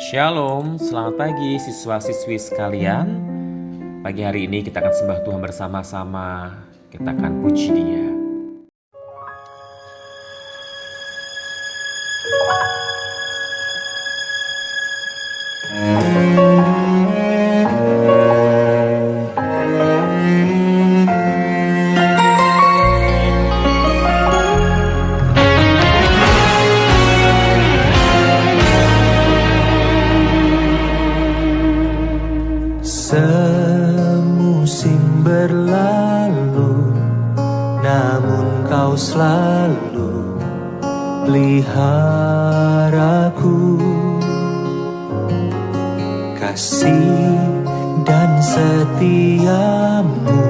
Shalom, selamat pagi siswa-siswi sekalian. Pagi hari ini kita akan sembah Tuhan bersama-sama. Kita akan puji Dia. Semusim berlalu, namun kau selalu peliharaku. Kasih dan setiamu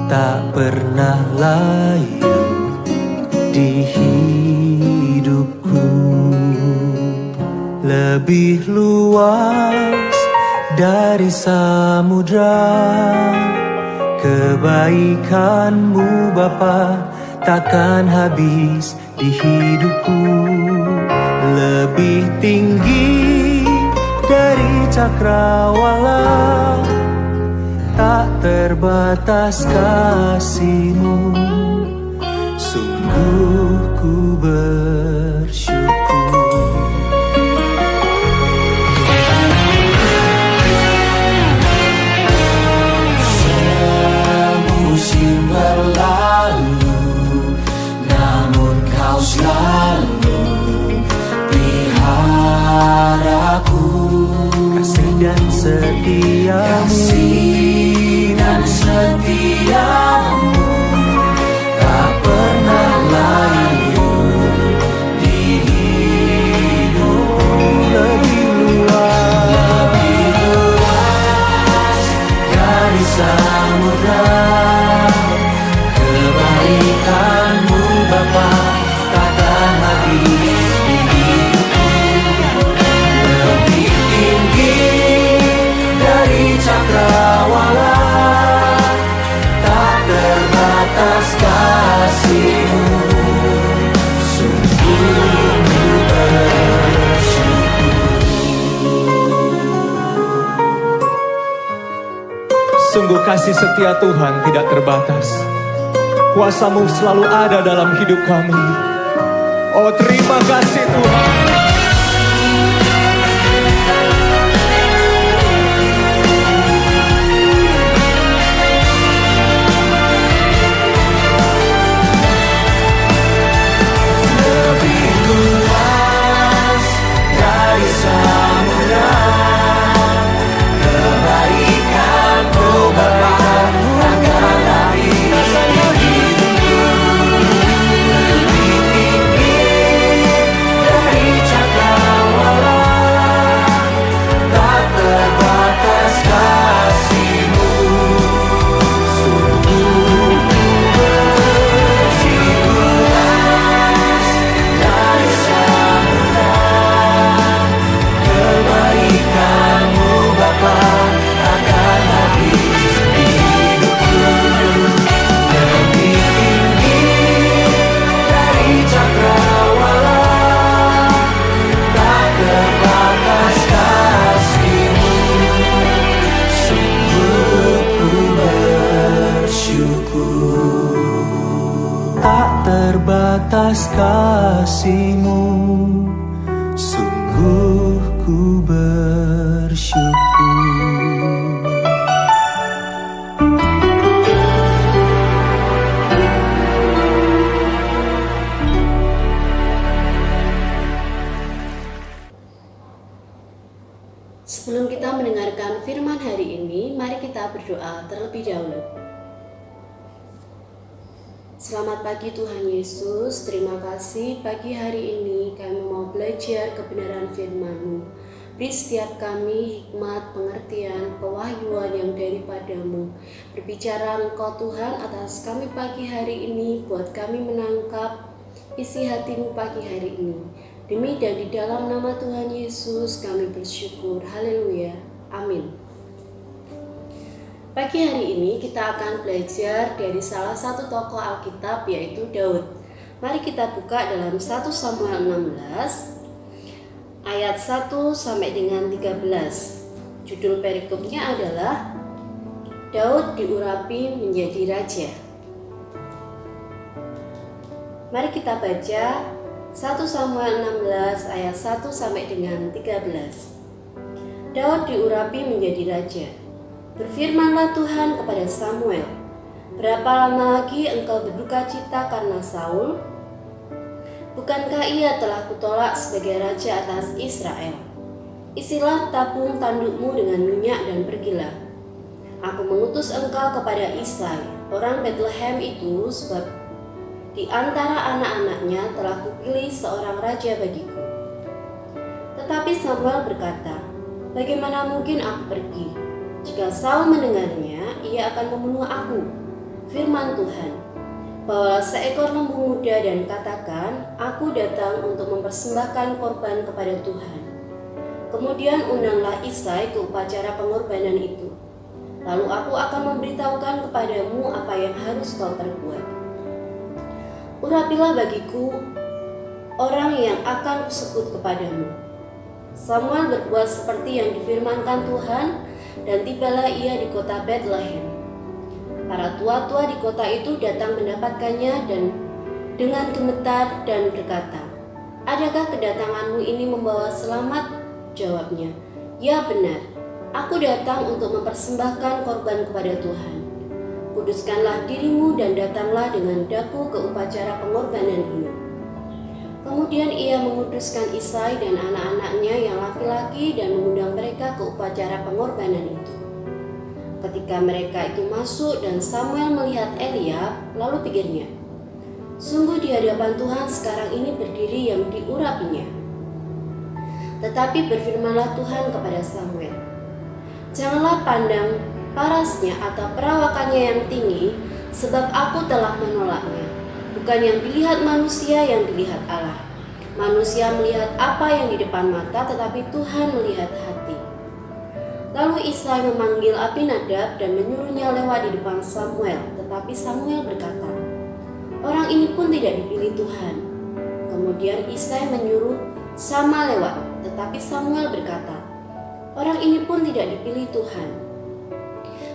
tak pernah layu di hidupku. Lebih luas dari samudra, kebaikanmu Bapa takkan habis di hidupku. Lebih tinggi dari cakrawala, tak terbatas kasih-Mu. Sungguh ku bersyukur. Selalu peliharaku. Kasih dan setiamu tak pernah layu di hidupku. Lebih luas dari samudra, kebaikanmu Bapa takkan habis di hidupku. Lebih tinggi dari cakrawala, tak terbatas kasih-Mu. Sungguh ku bersyukur. Sungguh kasih setia Tuhan tidak terbatas. Kuasa-Mu selalu ada dalam hidup kami. Oh, terima kasih Tuhan. Lebih luas dari samudra, kebaikan-Mu Bapa takkan habis di hidupku. Lebih tinggi dari cakrawala, tak terbatas kasih-Mu. Sungguh ku bersyukur. Dari samudra, kebaikan-Mu Bapa takkan habis di hidupku. Lebih tinggi dari cakrawala, tak terbatas kasih-Mu. Sungguh ku bersyukur. Tak terbatas kasih-Mu. Sungguh ku bersyukur. Sebelum kita mendengarkan firman hari ini, mari kita berdoa terlebih dahulu. Selamat pagi Tuhan Yesus, terima kasih pagi hari ini kami mau belajar kebenaran firman-Mu. Beri setiap kami hikmat, pengertian, pewahyuan yang daripada-Mu. Berbicara Engkau Tuhan atas kami pagi hari ini, buat kami menangkap isi hati-Mu pagi hari ini. Demi dan di dalam nama Tuhan Yesus kami bersyukur. Haleluya. Amin. Pagi hari ini kita akan belajar dari salah satu tokoh Alkitab, yaitu Daud. Mari kita buka dalam 1 Samuel 16 ayat 1 sampai dengan 13. Judul perikopnya adalah Daud diurapi menjadi raja. Mari kita baca 1 Samuel 16 ayat 1 sampai dengan 13. Daud diurapi menjadi raja. Berfirmanlah Tuhan kepada Samuel, berapa lama lagi engkau berduka cita karena Saul? Bukankah ia telah kutolak sebagai raja atas Israel? Isilah tabung tandukmu dengan minyak dan pergilah. Aku mengutus engkau kepada Isai, orang Bethlehem itu, sebab di antara anak-anaknya telah kupilih seorang raja bagiku. Tetapi Samuel berkata, bagaimana mungkin aku pergi? Jika Saul mendengarnya, ia akan membunuh aku. Firman Tuhan, bawalah seekor lembu muda dan katakan, aku datang untuk mempersembahkan korban kepada Tuhan. Kemudian undanglah Isai ke upacara pengorbanan itu. Lalu aku akan memberitahukan kepadamu apa yang harus kau perbuat. Urapilah bagiku orang yang akan kusebut kepadamu. Samuel berbuat seperti yang difirmankan Tuhan, dan tibalah ia di kota Bethlehem. Para tua-tua di kota itu datang mendapatkannya dan dengan gemetar dan berkata, adakah kedatanganmu ini membawa selamat? Jawabnya, ya benar, aku datang untuk mempersembahkan korban kepada Tuhan. Kuduskanlah dirimu dan datanglah dengan daku ke upacara pengorbanan ini. Kemudian ia menguduskan Isai dan anak-anaknya yang laki-laki dan mengundang mereka ke upacara pengorbanan itu. Ketika mereka itu masuk dan Samuel melihat Eliab, lalu pikirnya, sungguh di hadapan Tuhan sekarang ini berdiri yang diurapinya. Tetapi berfirmanlah Tuhan kepada Samuel, janganlah pandang parasnya atau perawakannya yang tinggi, sebab aku telah menolaknya. Bukan yang dilihat manusia yang dilihat Allah. Manusia melihat apa yang di depan mata, tetapi Tuhan melihat hati. Lalu Isai memanggil Abinadab dan menyuruhnya lewat di depan Samuel. Tetapi Samuel berkata, orang ini pun tidak dipilih Tuhan. Kemudian Isai menyuruh Sama lewat, tetapi Samuel berkata, orang ini pun tidak dipilih Tuhan.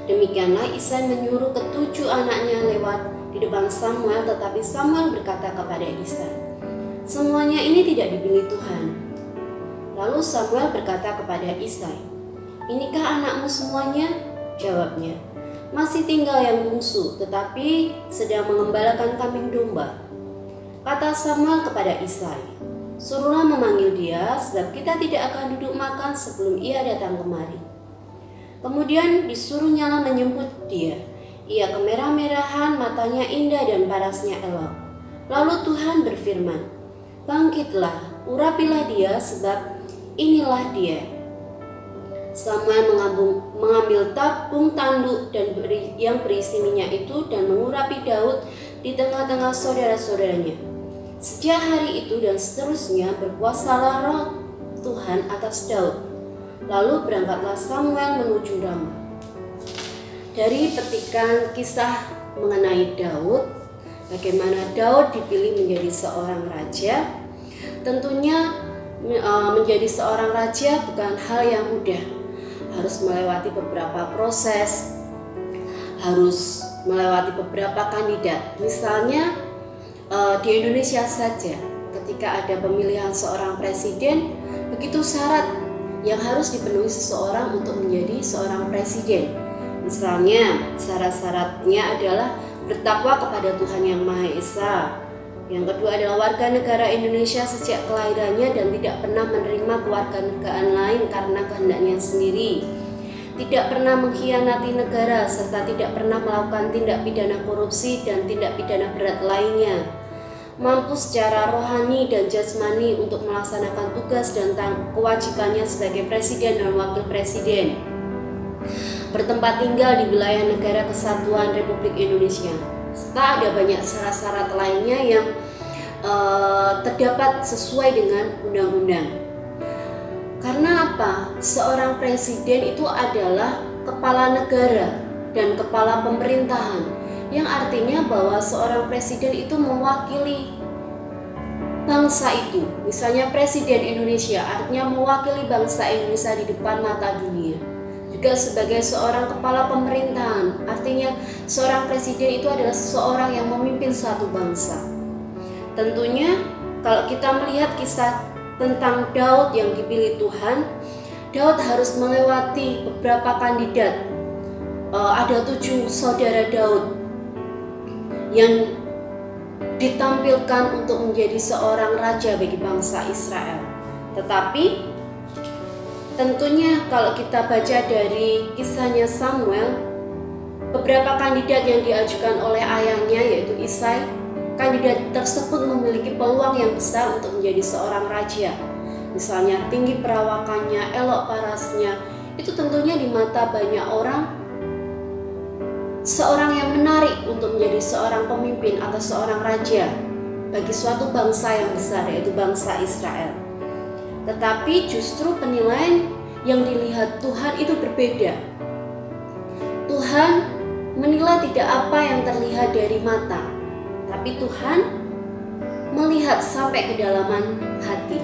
Demikianlah Isai menyuruh ketujuh anaknya lewat di depan Samuel, tetapi Samuel berkata kepada Isai, semuanya ini tidak dipilih Tuhan. Lalu Samuel berkata kepada Isai, inikah anakmu semuanya? Jawabnya, masih tinggal yang bungsu, tetapi sedang mengembalakan kambing domba. Kata Samuel kepada Isai, suruhlah memanggil dia, sebab kita tidak akan duduk makan sebelum ia datang kemari. Kemudian disuruhnyalah menyebut dia. Ia kemerah-merahan, matanya indah dan parasnya elok. Lalu Tuhan berfirman, bangkitlah, urapilah dia, sebab inilah dia. Samuel mengambil tabung tanduk dan yang berisi minyak itu dan mengurapi Daud di tengah-tengah saudara-saudaranya. Sejak hari itu dan seterusnya berkuasalah roh Tuhan atas Daud. Lalu berangkatlah Samuel menuju Rama. Dari petikan kisah mengenai Daud, bagaimana Daud dipilih menjadi seorang raja, tentunya menjadi seorang raja bukan hal yang mudah. Harus melewati beberapa proses, harus melewati beberapa kandidat. Misalnya di Indonesia saja, ketika ada pemilihan seorang presiden, begitu syarat yang harus dipenuhi seseorang untuk menjadi seorang presiden. Misalnya, syarat-syaratnya adalah bertakwa kepada Tuhan Yang Maha Esa. Yang kedua adalah warga negara Indonesia sejak kelahirannya dan tidak pernah menerima kewarganegaraan lain karena kehendaknya sendiri. Tidak pernah mengkhianati negara serta tidak pernah melakukan tindak pidana korupsi dan tindak pidana berat lainnya. Mampu secara rohani dan jasmani untuk melaksanakan tugas dan kewajibannya sebagai presiden dan wakil presiden. Bertempat tinggal di wilayah Negara Kesatuan Republik Indonesia. Serta ada banyak syarat-syarat lainnya yang terdapat sesuai dengan undang-undang. Karena apa? Seorang presiden itu adalah kepala negara dan kepala pemerintahan, yang artinya bahwa seorang presiden itu mewakili bangsa itu, misalnya Presiden Indonesia, artinya mewakili bangsa Indonesia di depan mata dunia. Juga sebagai seorang kepala pemerintahan, artinya seorang presiden itu adalah seseorang yang memimpin suatu bangsa. Tentunya kalau kita melihat kisah tentang Daud yang dipilih Tuhan, Daud harus melewati beberapa kandidat. Ada 7 saudara Daud yang ditampilkan untuk menjadi seorang raja bagi bangsa Israel. Tetapi tentunya kalau kita baca dari kisahnya Samuel, beberapa kandidat yang diajukan oleh ayahnya yaitu Isai, kandidat tersebut memiliki peluang yang besar untuk menjadi seorang raja. Misalnya tinggi perawakannya, elok parasnya, itu tentunya di mata banyak orang seorang yang menarik untuk menjadi seorang pemimpin atau seorang raja bagi suatu bangsa yang besar yaitu bangsa Israel. Tetapi justru penilaian yang dilihat Tuhan itu berbeda. Tuhan menilai tidak apa yang terlihat dari mata, tapi Tuhan melihat sampai kedalaman hati.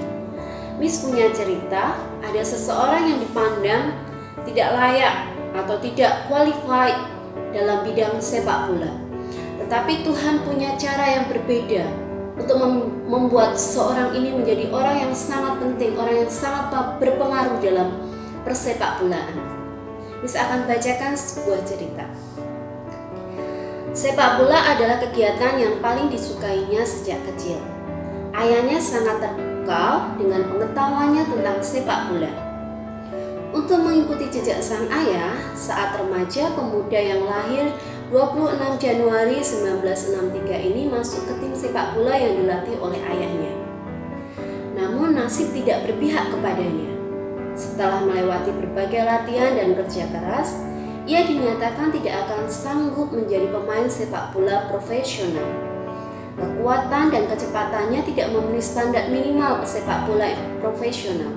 Miss punya cerita, ada seseorang yang dipandang tidak layak atau tidak qualified dalam bidang sepak bola. Tetapi Tuhan punya cara yang berbeda untuk membuat seorang ini menjadi orang yang sangat penting, orang yang sangat berpengaruh dalam persepak bolaan. Miss akan bacakan sebuah cerita. Sepak bola adalah kegiatan yang paling disukainya sejak kecil. Ayahnya sangat terpukau dengan pengetahuannya tentang sepak bola. Untuk mengikuti jejak sang ayah, saat remaja pemuda yang lahir 26 Januari 1963 ini masuk ke tim sepak bola yang dilatih oleh ayahnya. Namun nasib tidak berpihak kepadanya. Setelah melewati berbagai latihan dan kerja keras, ia dinyatakan tidak akan sanggup menjadi pemain sepak bola profesional. Kekuatan dan kecepatannya tidak memenuhi standar minimal pesepak bola profesional.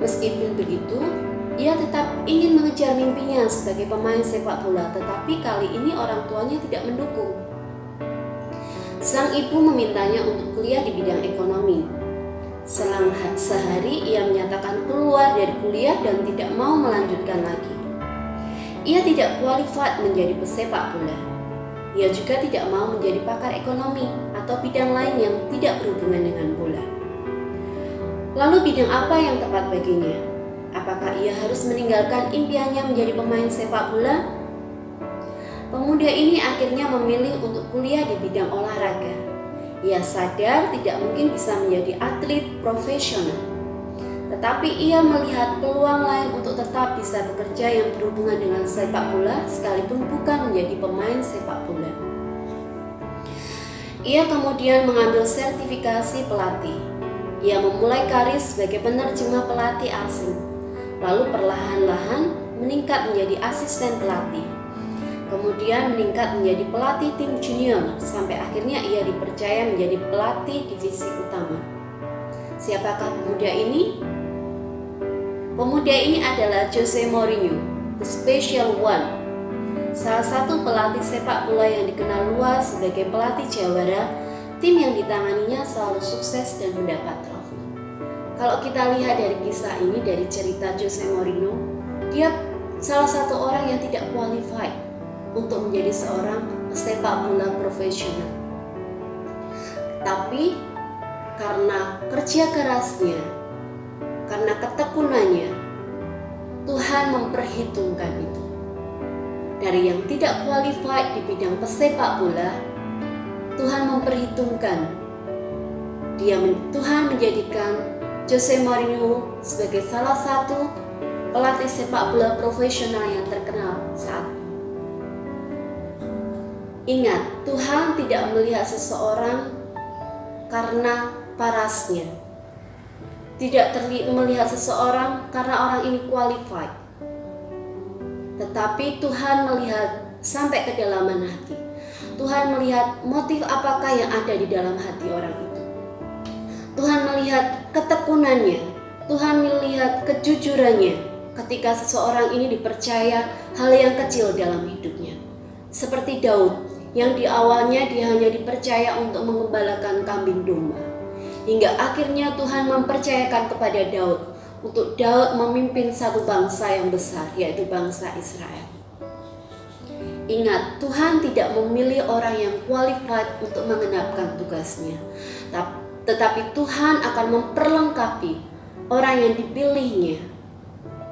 Meskipun begitu, ia tetap ingin mengejar mimpinya sebagai pemain sepak bola, tetapi kali ini orang tuanya tidak mendukung. Sang ibu memintanya untuk kuliah di bidang ekonomi. Selang sehari ia menyatakan keluar dari kuliah dan tidak mau melanjutkan lagi. Ia tidak qualified menjadi pesepak bola. Ia juga tidak mau menjadi pakar ekonomi atau bidang lain yang tidak berhubungan dengan bola. Lalu bidang apa yang tepat baginya? Apakah ia harus meninggalkan impiannya menjadi pemain sepak bola? Pemuda ini akhirnya memilih untuk kuliah di bidang olahraga. Ia sadar tidak mungkin bisa menjadi atlet profesional. Tetapi ia melihat peluang lain untuk tetap bisa bekerja yang berhubungan dengan sepak bola sekalipun bukan menjadi pemain sepak bola. Ia kemudian mengambil sertifikasi pelatih. Ia memulai karir sebagai penerjemah pelatih asing, lalu perlahan-lahan meningkat menjadi asisten pelatih. Kemudian meningkat menjadi pelatih tim junior, sampai akhirnya ia dipercaya menjadi pelatih divisi utama. Siapakah pemuda ini? Pemuda ini adalah Jose Mourinho, the special one. Salah satu pelatih sepak bola yang dikenal luas sebagai pelatih jawara, tim yang ditanganinya selalu sukses dan mendapat trofi. Kalau kita lihat dari kisah ini, dari cerita Jose Mourinho, dia salah satu orang yang tidak qualified untuk menjadi seorang sepak bola profesional. Tapi karena kerja kerasnya, karena ketekunannya, Tuhan memperhitungkan itu. Dari yang tidak qualified di bidang pesepak bola, Tuhan memperhitungkan. Tuhan menjadikan Jose Mourinho sebagai salah satu pelatih sepak bola profesional yang terkenal saat ini. Ingat, Tuhan tidak melihat seseorang karena parasnya. Tidak melihat seseorang karena orang ini qualified. Tetapi Tuhan melihat sampai kedalaman hati. Tuhan melihat motif apakah yang ada di dalam hati orang itu. Tuhan melihat ketekunannya. Tuhan melihat kejujurannya ketika seseorang ini dipercaya hal yang kecil dalam hidupnya. Seperti Daud yang di awalnya dia hanya dipercaya untuk mengembalakan kambing domba. hingga akhirnya Tuhan mempercayakan kepada Daud untuk Daud memimpin satu bangsa yang besar, yaitu bangsa Israel. Ingat, Tuhan tidak memilih orang yang qualified untuk mengenapkan tugasnya, tetapi Tuhan akan memperlengkapi orang yang dipilihnya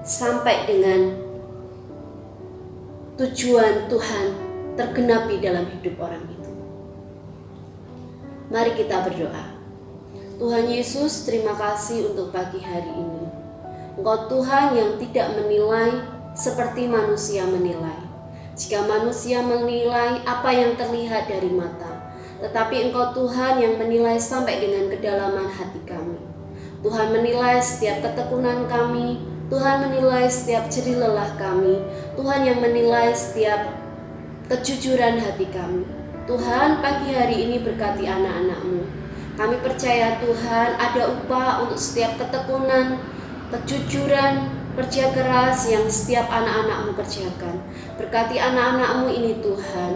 sampai dengan tujuan Tuhan tergenapi dalam hidup orang itu. Mari kita berdoa. Tuhan Yesus, terima kasih untuk pagi hari ini. Engkau Tuhan yang tidak menilai seperti manusia menilai. Jika manusia menilai apa yang terlihat dari mata, tetapi Engkau Tuhan yang menilai sampai dengan kedalaman hati kami. Tuhan menilai setiap ketekunan kami, Tuhan menilai setiap jerih lelah kami, Tuhan yang menilai setiap kejujuran hati kami. Tuhan, pagi hari ini berkati anak-anak-Mu. Kami percaya Tuhan ada upah untuk setiap ketekunan, kejujuran, kerja keras yang setiap anak-anak-Mu kerjakan. Berkati anak-anak-Mu ini Tuhan.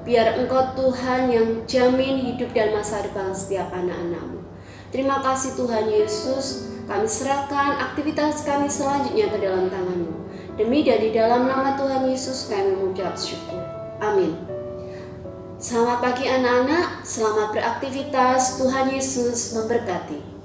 Biar Engkau Tuhan yang jamin hidup dan masa depan setiap anak-anak-Mu. Terima kasih Tuhan Yesus. Kami serahkan aktivitas kami selanjutnya ke dalam tangan-Mu. Demi dan di dalam nama Tuhan Yesus kami mengucap syukur. Amin. Selamat pagi anak-anak. Selamat beraktivitas. Tuhan Yesus memberkati.